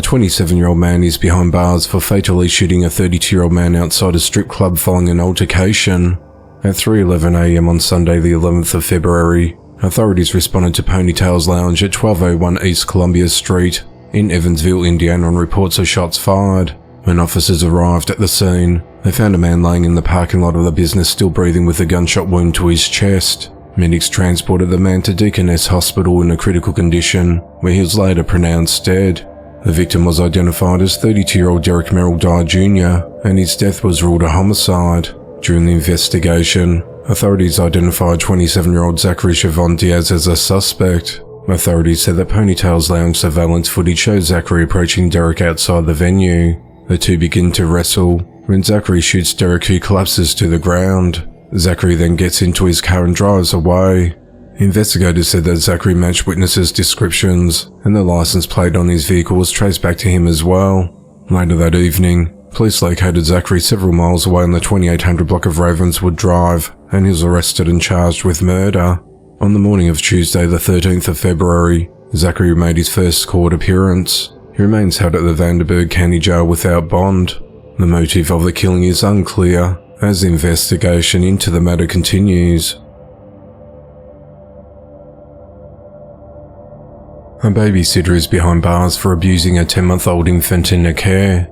27-year-old man is behind bars for fatally shooting a 32-year-old man outside a strip club following an altercation. At 3:11 a.m. on Sunday the 11th of February, authorities responded to Ponytail's Lounge at 1201 East Columbia Street in Evansville, Indiana on reports of shots fired. When officers arrived at the scene, they found a man laying in the parking lot of the business still breathing with a gunshot wound to his chest. Medics transported the man to Deaconess Hospital in a critical condition, where he was later pronounced dead. The victim was identified as 32-year-old Derrick Merrill Jr., and his death was ruled a homicide. During the investigation, authorities identified 27-year-old Zachary Diaz as a suspect. Authorities said that Ponytail's Lounge surveillance footage shows Zachary approaching Derrick outside the venue. The two begin to wrestle. When Zachary shoots Derrick, who collapses to the ground. Zachary then gets into his car and drives away. Investigators said that Zachary matched witnesses' descriptions, and the license plate on his vehicle was traced back to him as well. Later that evening, police located Zachary several miles away on the 2800 block of Ravenswood Drive, and he was arrested and charged with murder. On the morning of Tuesday the 13th of February, Zachary made his first court appearance. He remains held at the Vanderburg County Jail without bond. The motive of the killing is unclear, as the investigation into the matter continues. A babysitter is behind bars for abusing a 10-month-old infant in her care.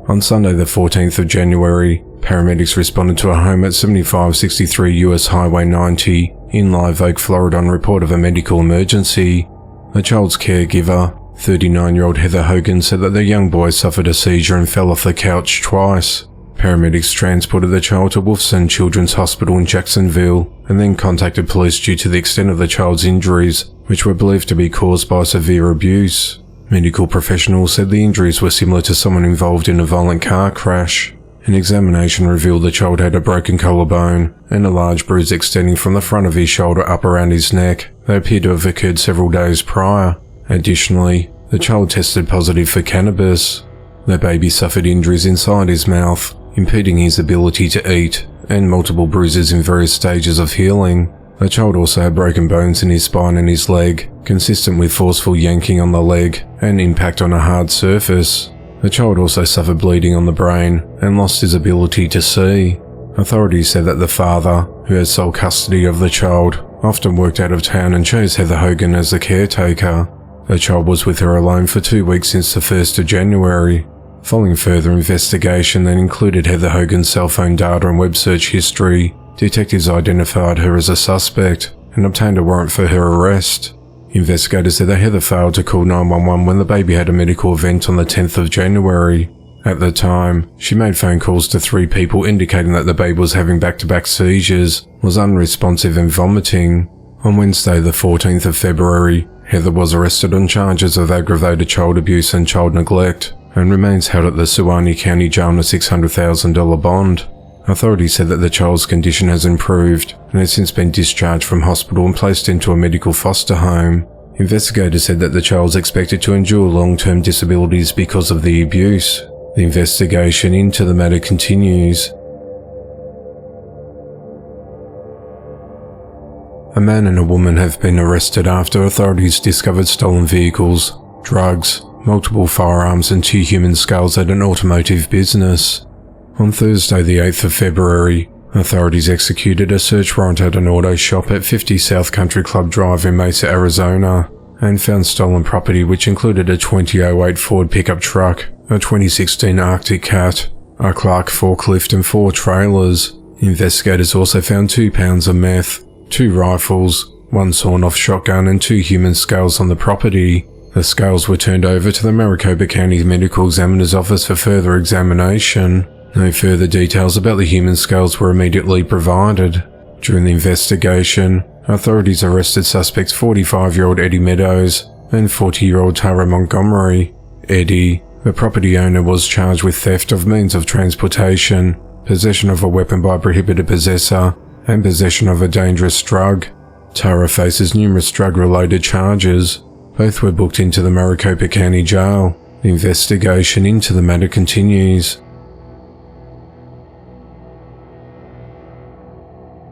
On Sunday the 14th of January, paramedics responded to a home at 7563 US Highway 90 in Live Oak, Florida on report of a medical emergency. The child's caregiver, 39-year-old Heather Hogan, said that the young boy suffered a seizure and fell off the couch twice. Paramedics transported the child to Wolfson Children's Hospital in Jacksonville and then contacted police due to the extent of the child's injuries, which were believed to be caused by severe abuse. Medical professionals said the injuries were similar to someone involved in a violent car crash. An examination revealed the child had a broken collarbone and a large bruise extending from the front of his shoulder up around his neck that appeared to have occurred several days prior. Additionally, the child tested positive for cannabis. The baby suffered injuries inside his mouth, impeding his ability to eat, and multiple bruises in various stages of healing. The child also had broken bones in his spine and his leg, consistent with forceful yanking on the leg and impact on a hard surface. The child also suffered bleeding on the brain and lost his ability to see. Authorities said that the father, who had sole custody of the child, often worked out of town and chose Heather Hogan as the caretaker. The child was with her alone for 2 weeks since the 1st of January. Following further investigation that included Heather Hogan's cell phone data and web search history, detectives identified her as a suspect and obtained a warrant for her arrest. Investigators said that Heather failed to call 911 when the baby had a medical event on the 10th of January. At the time, she made phone calls to 3 people indicating that the baby was having back-to-back seizures, was unresponsive and vomiting. On Wednesday the 14th of February, Heather was arrested on charges of aggravated child abuse and child neglect, and remains held at the Suwannee County Jail on a $600,000 bond. Authorities said that the child's condition has improved and has since been discharged from hospital and placed into a medical foster home. Investigators said that the child is expected to endure long-term disabilities because of the abuse. The investigation into the matter continues. A man and a woman have been arrested after authorities discovered stolen vehicles, drugs, multiple firearms and 2 human skulls at an automotive business. On Thursday the 8th of February, authorities executed a search warrant at an auto shop at 50 South Country Club Drive in Mesa, Arizona, and found stolen property which included a 2008 Ford pickup truck, a 2016 Arctic Cat, a Clark forklift and 4 trailers. Investigators also found 2 pounds of meth, 2 rifles, 1 sawn-off shotgun and 2 human scales on the property. The scales were turned over to the Maricopa County Medical Examiner's Office for further examination. No further details about the human scales were immediately provided. During the investigation, authorities arrested suspects 45-year-old Eddie Meadows and 40-year-old Tara Montgomery. Eddie, the property owner, was charged with theft of means of transportation, possession of a weapon by a prohibited possessor, and possession of a dangerous drug. Tara faces numerous drug-related charges. Both were booked into the Maricopa County Jail. The investigation into the matter continues.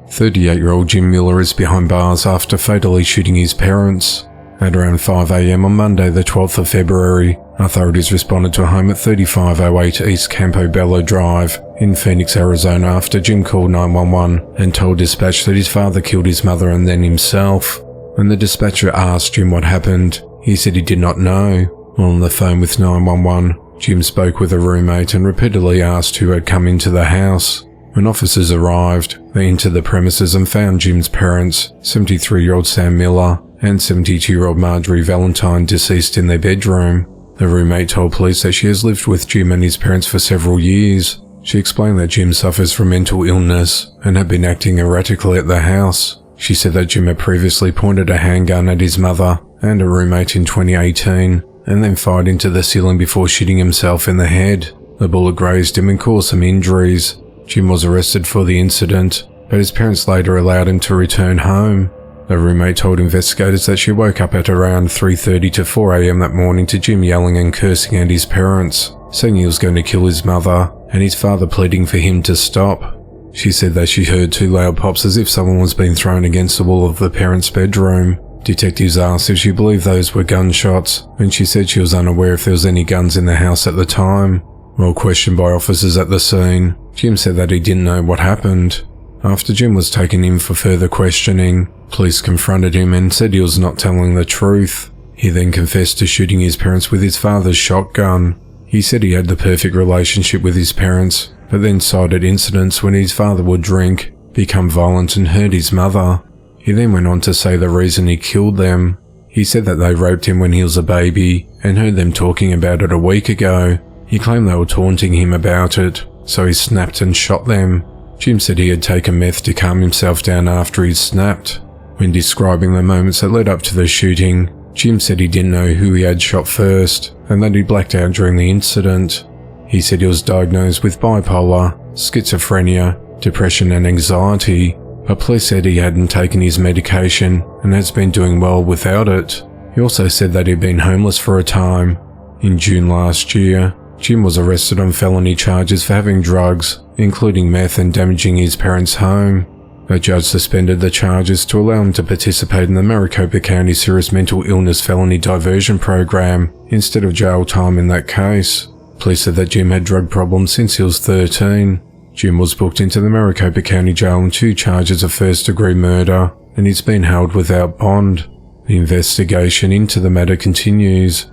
38-year-old Jim Miller is behind bars after fatally shooting his parents. At around 5 a.m. on Monday the 12th of February, authorities responded to a home at 3508 East Campobello Drive in Phoenix, Arizona after Jim called 911 and told dispatch that his father killed his mother and then himself. When the dispatcher asked Jim what happened, he said he did not know. While on the phone with 911, Jim spoke with a roommate and repeatedly asked who had come into the house. When officers arrived, they entered the premises and found Jim's parents, 73-year-old Sam Miller and 72-year-old Marjorie Valentine, deceased in their bedroom. The roommate told police that she has lived with Jim and his parents for several years. She explained that Jim suffers from mental illness and had been acting erratically at the house. She said that Jim had previously pointed a handgun at his mother and a roommate in 2018, and then fired into the ceiling before shooting himself in the head. The bullet grazed him and caused some injuries. Jim was arrested for the incident, but his parents later allowed him to return home. The roommate told investigators that she woke up at around 3:30 to 4 a.m. that morning to Jim yelling and cursing at his parents, saying he was going to kill his mother, and his father pleading for him to stop. She said that she heard two loud pops as if someone was being thrown against the wall of the parents' bedroom. Detectives asked if she believed those were gunshots, and she said she was unaware if there was any guns in the house at the time. While questioned by officers at the scene, Jim said that he didn't know what happened. After Jim was taken in for further questioning, police confronted him and said he was not telling the truth. He then confessed to shooting his parents with his father's shotgun. He said he had the perfect relationship with his parents, but then cited incidents when his father would drink, become violent and hurt his mother. He then went on to say the reason he killed them. He said that they raped him when he was a baby and heard them talking about it a week ago. He claimed they were taunting him about it, so he snapped and shot them. Jim said he had taken meth to calm himself down after he'd snapped. When describing the moments that led up to the shooting, Jim said he didn't know who he had shot first and that he blacked out during the incident. He said he was diagnosed with bipolar, schizophrenia, depression and anxiety, but police said he hadn't taken his medication and has been doing well without it. He also said that he'd been homeless for a time. In June last year, Jim was arrested on felony charges for having drugs, including meth and damaging his parents' home. A judge suspended the charges to allow him to participate in the Maricopa County Serious Mental Illness Felony Diversion Program instead of jail time in that case. Police said that Jim had drug problems since he was 13. Jim was booked into the Maricopa County Jail on 2 charges of first-degree murder, and he's been held without bond. The investigation into the matter continues.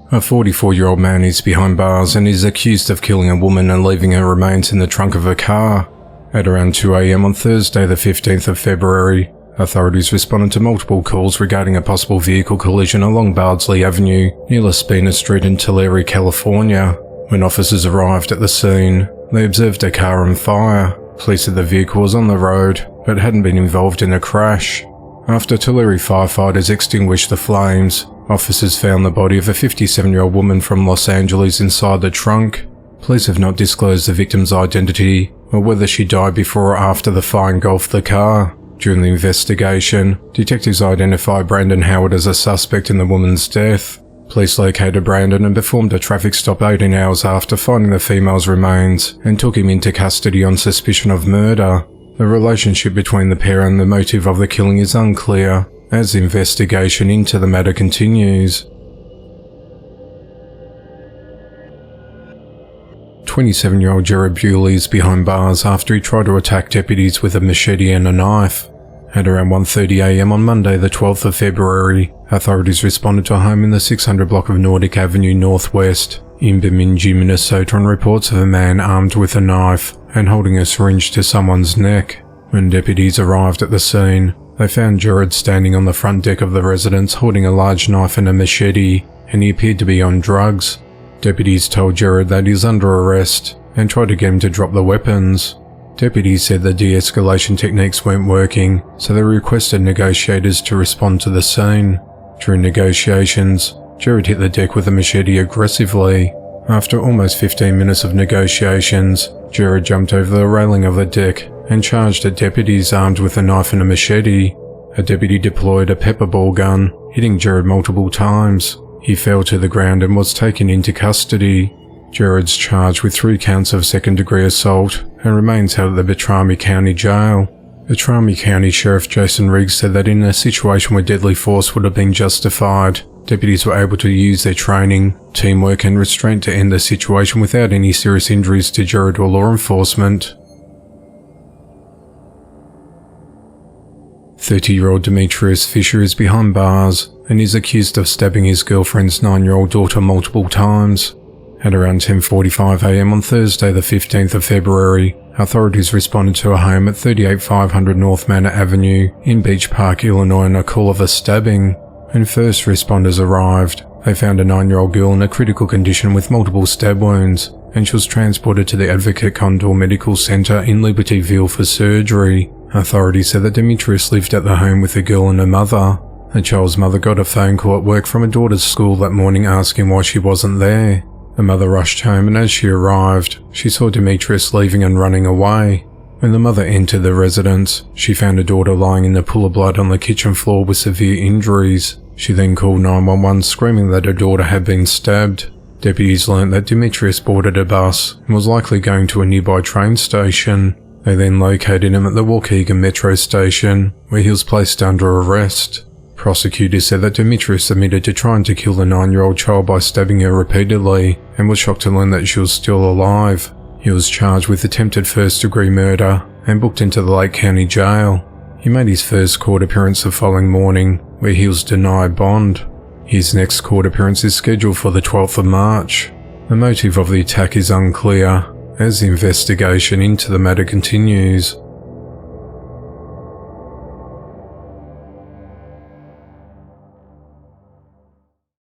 A 44-year-old man is behind bars and is accused of killing a woman and leaving her remains in the trunk of a car. At around 2 a.m. on Thursday the 15th of February, authorities responded to multiple calls regarding a possible vehicle collision along Bardsley Avenue near La Spina Street in Tulare, California. When officers arrived at the scene, they observed a car on fire. Police said the vehicle was on the road, but hadn't been involved in a crash. After Tulare firefighters extinguished the flames, officers found the body of a 57-year-old woman from Los Angeles inside the trunk. Police have not disclosed the victim's identity or whether she died before or after the fire engulfed the car. During the investigation, detectives identified Branden Howard as a suspect in the woman's death. Police located Branden and performed a traffic stop 18 hours after finding the female's remains and took him into custody on suspicion of murder. The relationship between the pair and the motive of the killing is unclear, as the investigation into the matter continues. 27-year-old Jerod Beaulieu is behind bars after he tried to attack deputies with a machete and a knife. At around 1:30 a.m. on Monday the 12th of February, authorities responded to a home in the 600 block of Nordic Avenue Northwest in Bemidji, Minnesota on reports of a man armed with a knife and holding a syringe to someone's neck. When deputies arrived at the scene, they found Jerod standing on the front deck of the residence holding a large knife and a machete, and he appeared to be on drugs. Deputies told Jerod that he was under arrest and tried to get him to drop the weapons. Deputies said the de-escalation techniques weren't working, so they requested negotiators to respond to the scene. During negotiations, Jerod hit the deck with a machete aggressively. After almost 15 minutes of negotiations, Jerod jumped over the railing of the deck and charged at deputies armed with a knife and a machete. A deputy deployed a pepper ball gun, hitting Jerod multiple times. He fell to the ground and was taken into custody. Jerod's charged with 3 counts of second-degree assault and remains held at the Beltrami County Jail. The Tulare County Sheriff Jason Riggs said that in a situation where deadly force would have been justified, deputies were able to use their training, teamwork and restraint to end the situation without any serious injuries to Jerod or law enforcement. 30-year-old Demetrius Fisher is behind bars and is accused of stabbing his girlfriend's 9-year-old daughter multiple times. At around 10:45 a.m. on Thursday the 15th of February, authorities responded to a home at 38500 North Manor Avenue in Beach Park, Illinois on a call of a stabbing. When first responders arrived, they found a 9-year-old girl in a critical condition with multiple stab wounds, and she was transported to the Advocate Condor Medical Center in Libertyville for surgery. Authorities said that Demetrius lived at the home with the girl and her mother. The child's mother got a phone call at work from her daughter's school that morning asking why she wasn't there. The mother rushed home, and as she arrived, she saw Demetrius leaving and running away. When the mother entered the residence, she found her daughter lying in a pool of blood on the kitchen floor with severe injuries. She then called 911 screaming that her daughter had been stabbed. Deputies learnt that Demetrius boarded a bus and was likely going to a nearby train station. They then located him at the Waukegan Metro station, where he was placed under arrest. Prosecutors said that Demetrius admitted to trying to kill the 9-year-old child by stabbing her repeatedly and was shocked to learn that she was still alive. He was charged with attempted first-degree murder and booked into the Lake County Jail. He made his first court appearance the following morning, where he was denied bond. His next court appearance is scheduled for the 12th of March. The motive of the attack is unclear, as the investigation into the matter continues.